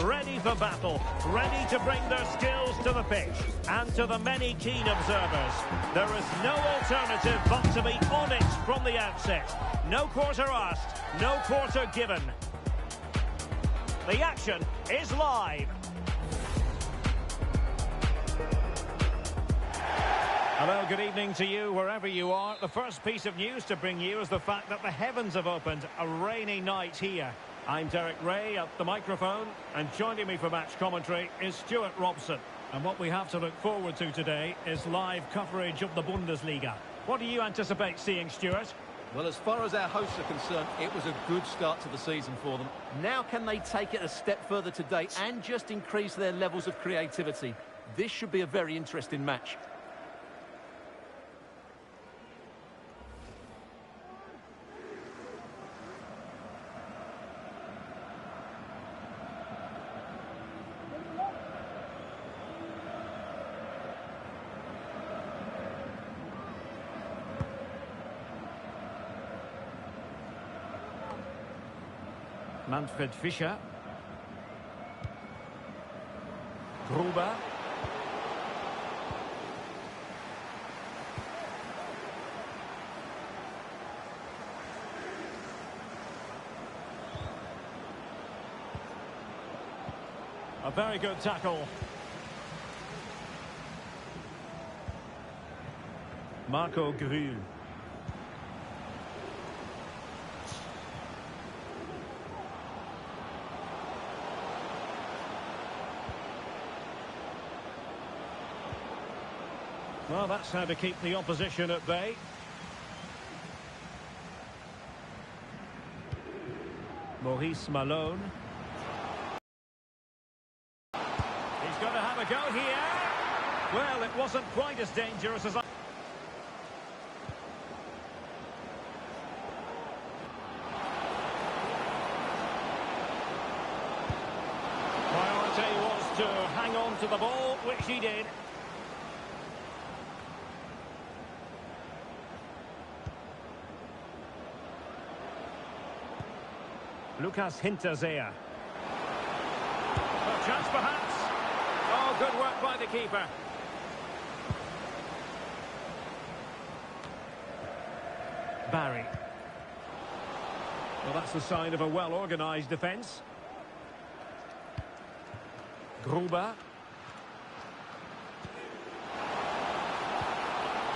ready for battle, ready to bring their skills to the pitch. And to the many keen observers, there is no alternative but to be on it from the outset. No quarter asked, no quarter given. The action is live. Hello, good evening to you wherever you are. The first piece of news to bring you is the fact that the heavens have opened. A rainy night here. I'm Derek Ray at the microphone, and joining me for match commentary is Stuart Robson. And what we have to look forward to today is live coverage of the Bundesliga. What do you anticipate seeing, Stuart? Well, as far as our hosts are concerned, it was a good start to the season for them. Now can they take it a step further today and just increase their levels of creativity? This should be a very interesting match. Manfred Fischer. Gruber. A very good tackle. Marco Grühl. Well, that's how to keep the opposition at bay. Maurice Malone. He's going to have a go here. Well, it wasn't quite as dangerous as I... Priority was to hang on to the ball, which he did. Lukas Hinterseher. A chance perhaps. Oh, good work by the keeper. Barry. Well, that's the sign of a well-organised defence. Gruber.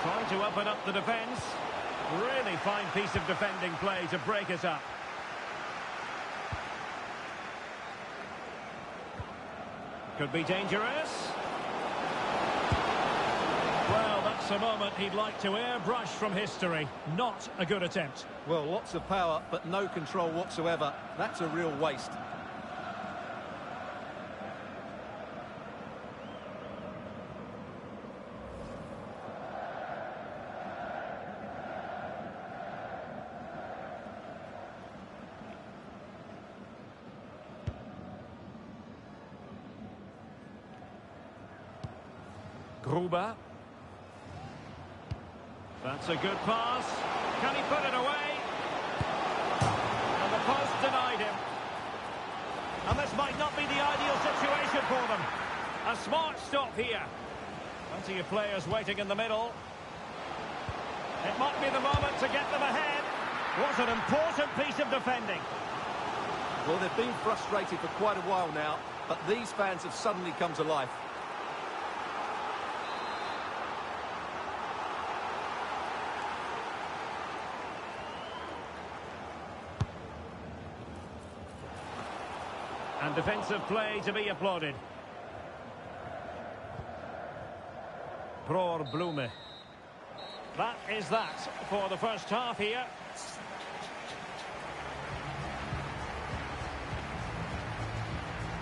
Trying to open up the defence. Really fine piece of defending play to break it up. Could be dangerous. Well, that's a moment he'd like to airbrush from history. Not a good attempt. Well, lots of power, but no control whatsoever. That's a real waste. Gruber. That's a good pass. Can he put it away? And the post denied him. And this might not be the ideal situation for them. A smart stop here. Plenty of players waiting in the middle. It might be the moment to get them ahead. What an important piece of defending. Well, they've been frustrated for quite a while now, but these fans have suddenly come to life. And defensive play to be applauded. Bror Blume. That is that for the first half here.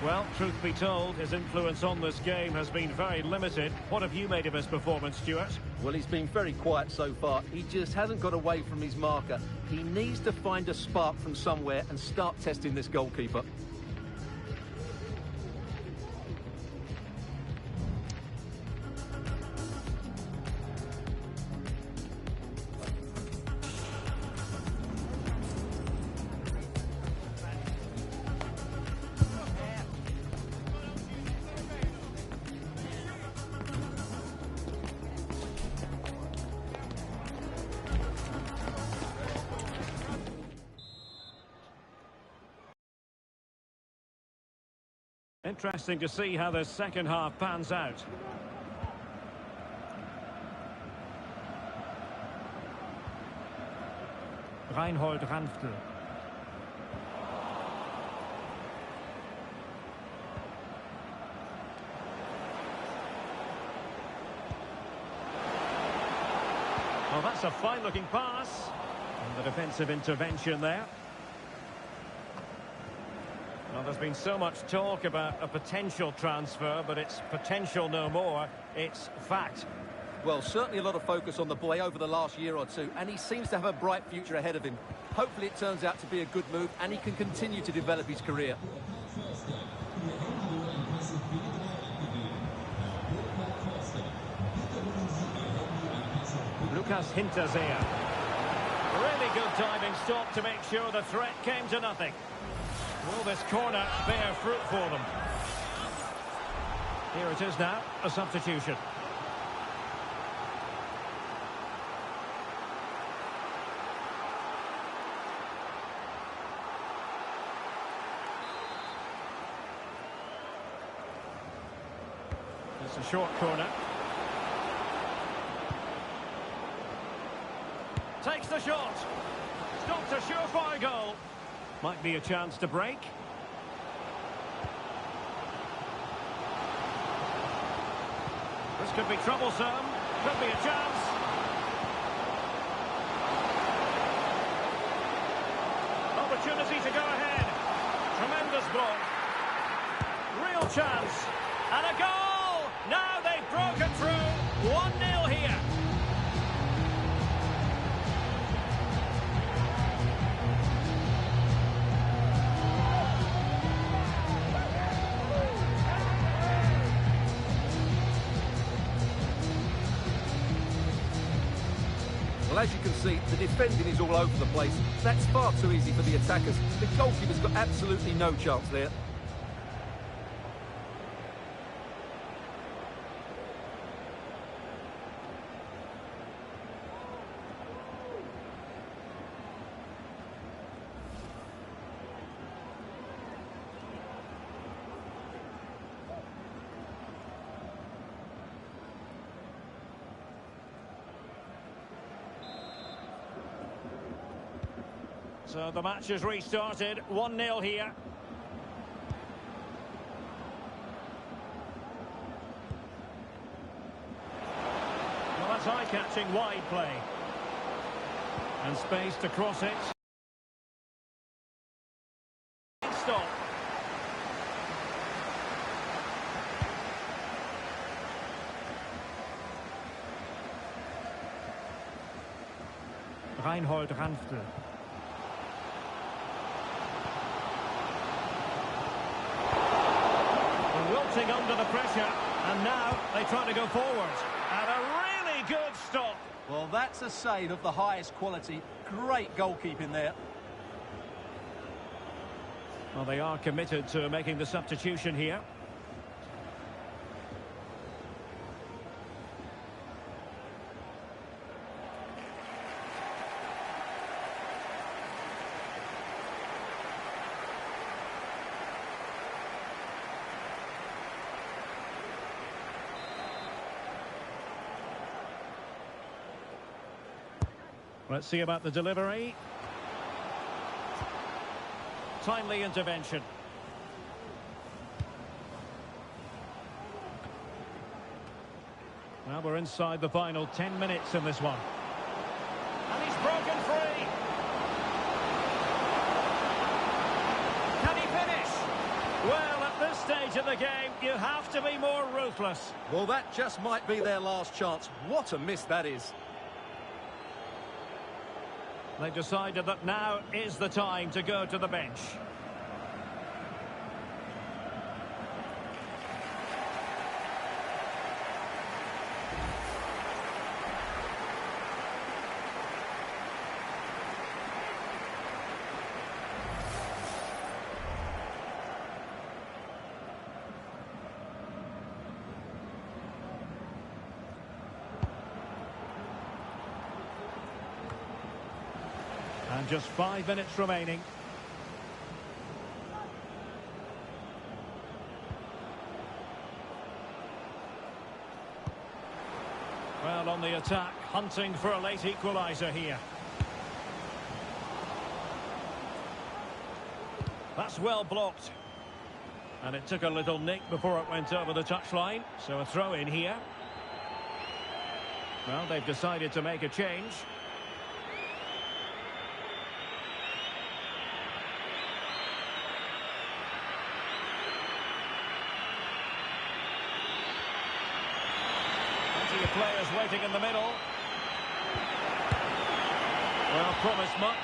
Well, truth be told, his influence on this game has been very limited. What have you made of his performance, Stuart? Well, he's been very quiet so far. He just hasn't got away from his marker. He needs to find a spark from somewhere and start testing this goalkeeper. Interesting to see how the second half pans out. Reinhold Ranftl. Well, that's a fine-looking pass. And the defensive intervention there. Well, there's been so much talk about a potential transfer, but it's potential no more. It's fact. Well, certainly a lot of focus on the boy over the last year or two, and he seems to have a bright future ahead of him. Hopefully it turns out to be a good move, and he can continue to develop his career. Lukas Hinterseher. Really good diving stop to make sure the threat came to nothing. Will this corner bear fruit for them? Here it is now, a substitution. It's a short corner. Takes the shot. Stops a surefire goal. Might be a chance to break. This could be troublesome. Could be a chance. Opportunity to go ahead. Tremendous block. Real chance. And a goal! Now they've broken through. 1-0 here. Well, as you can see, the defending is all over the place. That's far too easy for the attackers. The goalkeeper's got absolutely no chance there. So the match has restarted. 1-0 here. Well, that's eye-catching wide play. And space to cross it. Stop. Reinhold Ranftl. Wilting under the pressure, and now they try to go forward. And a really good stop. Well, that's a save of the highest quality. Great goalkeeping there. Well, they are committed to making the substitution here. Let's see about the delivery. Timely intervention. Well, we're inside the final 10 minutes in this one. And he's broken free. Can he finish? Well, at this stage of the game, you have to be more ruthless. Well, that just might be their last chance. What a miss that is. They've decided that now is the time to go to the bench. And just 5 minutes remaining. Well, on the attack, hunting for a late equaliser here. That's well blocked. And it took a little nick before it went over the touchline. So a throw in here. Well, they've decided to make a change. Plenty of players waiting in the middle. Well, promised much.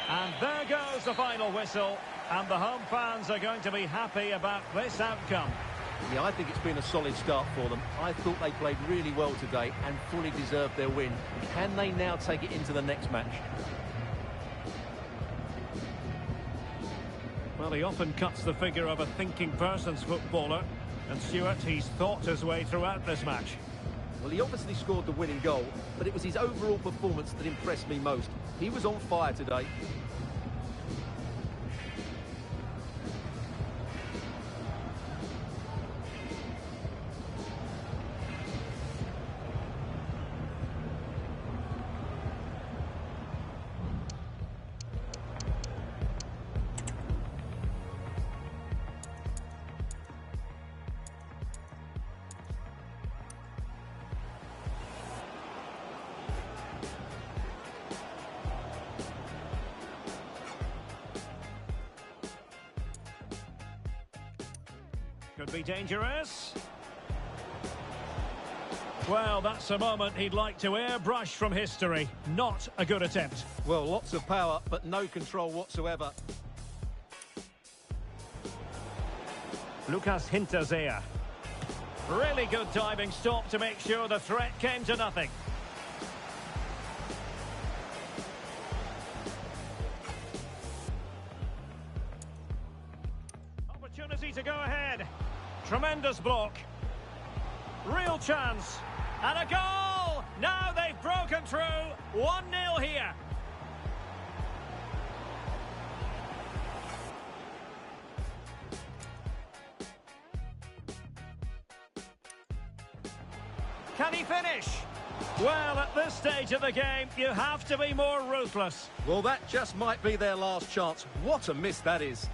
And there goes the final whistle. And the home fans are going to be happy about this outcome. Yeah, I think it's been a solid start for them. I thought they played really well today and fully deserved their win. Can they now take it into the next match? Well, he often cuts the figure of a thinking person's footballer. And Stuart, he's thought his way throughout this match. Well, he obviously scored the winning goal, but it was his overall performance that impressed me most. He was on fire today. Could be dangerous. Well, that's a moment he'd like to airbrush from history. Not a good attempt. Well, lots of power, but no control whatsoever. Lukas Hinterseher. Really good diving stop to make sure the threat came to nothing. Opportunity to go ahead. Tremendous block. Real chance. And a goal! Now they've broken through. 1-0 here. Can he finish? Well, at this stage of the game, you have to be more ruthless. Well, that just might be their last chance. What a miss that is.